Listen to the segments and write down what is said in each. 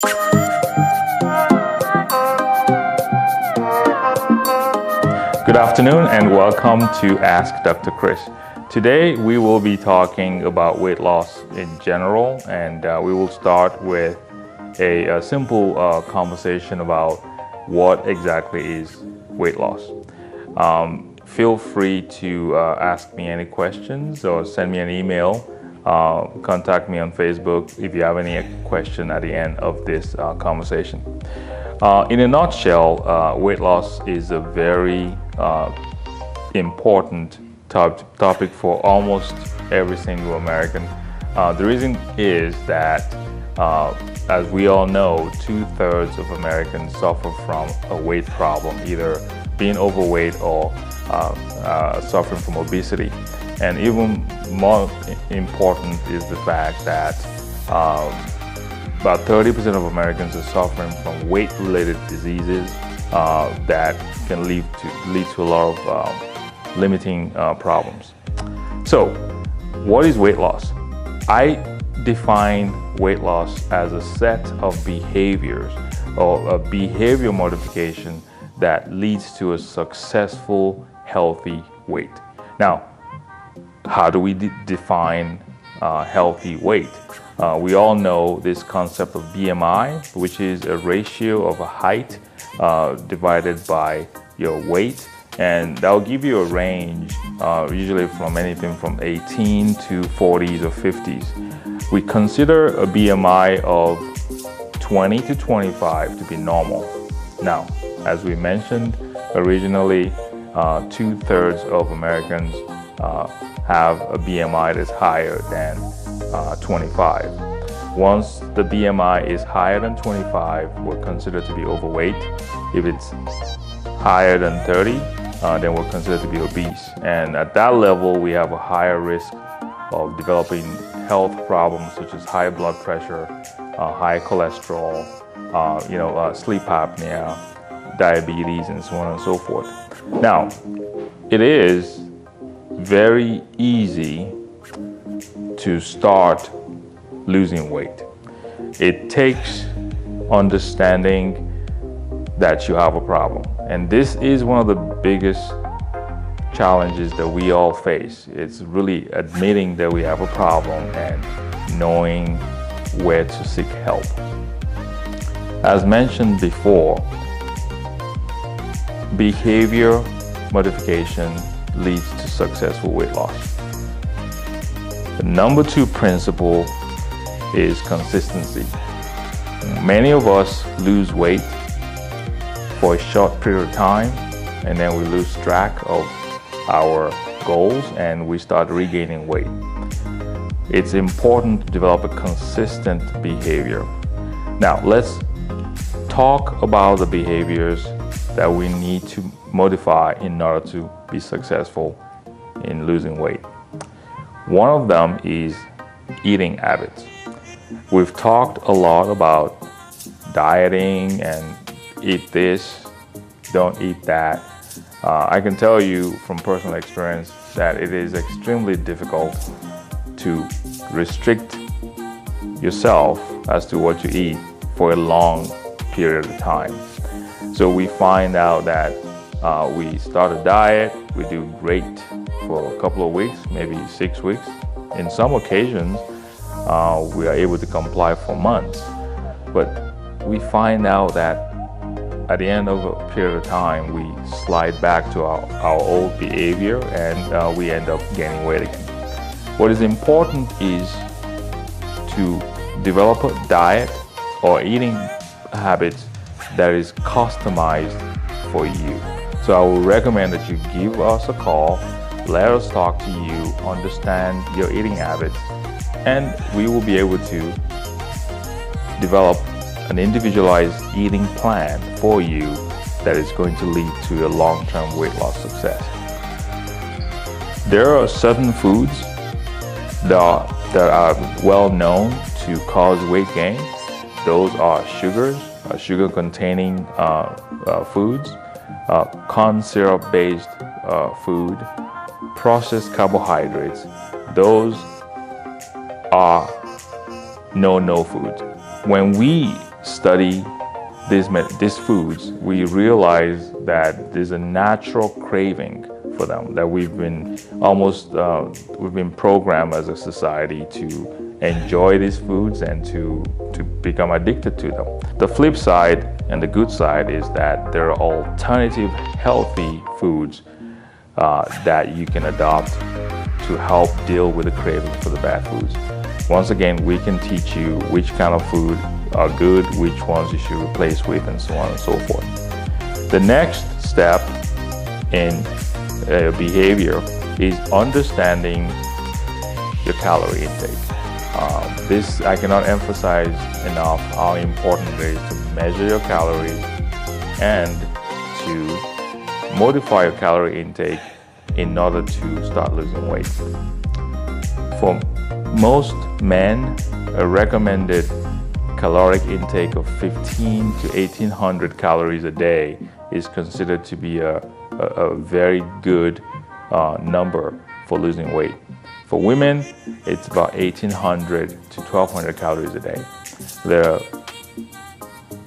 Good afternoon and welcome to Ask Dr. Chris. Today we will be talking about weight loss in general, and we will start with a simple conversation about what exactly is weight loss. Feel free to ask me any questions or send me an email. Contact me on Facebook if you have any question at the end of this conversation. In a nutshell, weight loss is a very important topic for almost every single American. The reason is that, as we all know, 2/3 of Americans suffer from a weight problem, either being overweight or suffering from obesity. And even more important is the fact that about 30% of Americans are suffering from weight-related diseases that can lead to a lot of limiting problems. So, what is weight loss? I define weight loss as a set of behaviors or a behavior modification that leads to a successful, healthy weight. Now, how do we define healthy weight? We all know this concept of BMI, which is a ratio of a height divided by your weight, and that will give you a range, usually from anything from 18 to 40s or 50s. We consider a BMI of 20 to 25 to be normal. Now, as we mentioned originally, 2/3 of Americans have a BMI that's higher than 25. Once the BMI is higher than 25, we're considered to be overweight. If it's higher than 30, then we're considered to be obese. And at that level, we have a higher risk of developing health problems such as high blood pressure, high cholesterol, sleep apnea, diabetes, and so on and so forth. Now, it is very easy to start losing weight. It takes understanding that you have a problem. And this is one of the biggest challenges that we all face. It's really admitting that we have a problem and knowing where to seek help. As mentioned before, behavior modification leads to successful weight loss. The number 2 principle is consistency. Many of us lose weight for a short period of time, and then we lose track of our goals and we start regaining weight. It's important to develop a consistent behavior. Now, let's talk about the behaviors that we need to modify in order to be successful in losing weight. One of them is eating habits. We've talked a lot about dieting and eat this, don't eat that. I can tell you from personal experience that it is extremely difficult to restrict yourself as to what you eat for a long period of time. So we find out that we start a diet, we do great for a couple of weeks, maybe 6 weeks. In some occasions, we are able to comply for months. But we find out that at the end of a period of time, we slide back to our old behavior and we end up gaining weight again. What is important is to develop a diet or eating habits that is customized for you. So I would recommend that you give us a call, let us talk to you, understand your eating habits, and we will be able to develop an individualized eating plan for you that is going to lead to a long-term weight loss success. There are certain foods that are well known to cause weight gain. Those are sugars, sugar-containing foods, corn syrup-based food, processed carbohydrates. Those are no foods. When we study these foods, we realize that there's a natural craving for them, that we've been programmed as a society to enjoy these foods and to become addicted to them. The flip side and the good side is that there are alternative healthy foods that you can adopt to help deal with the craving for the bad foods. Once again, we can teach you which kind of food are good, which ones you should replace with, and so on and so forth. The next step in behavior is understanding your calorie intake. This, I cannot emphasize enough how important it is to measure your calories and to modify your calorie intake in order to start losing weight. For most men, a recommended caloric intake of 15 to 1800 calories a day is considered to be a very good number for losing weight. For women, it's about 1800 to 1200 calories a day. There are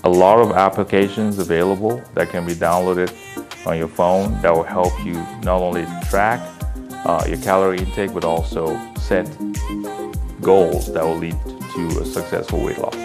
a lot of applications available that can be downloaded on your phone that will help you not only track your calorie intake, but also set goals that will lead to a successful weight loss.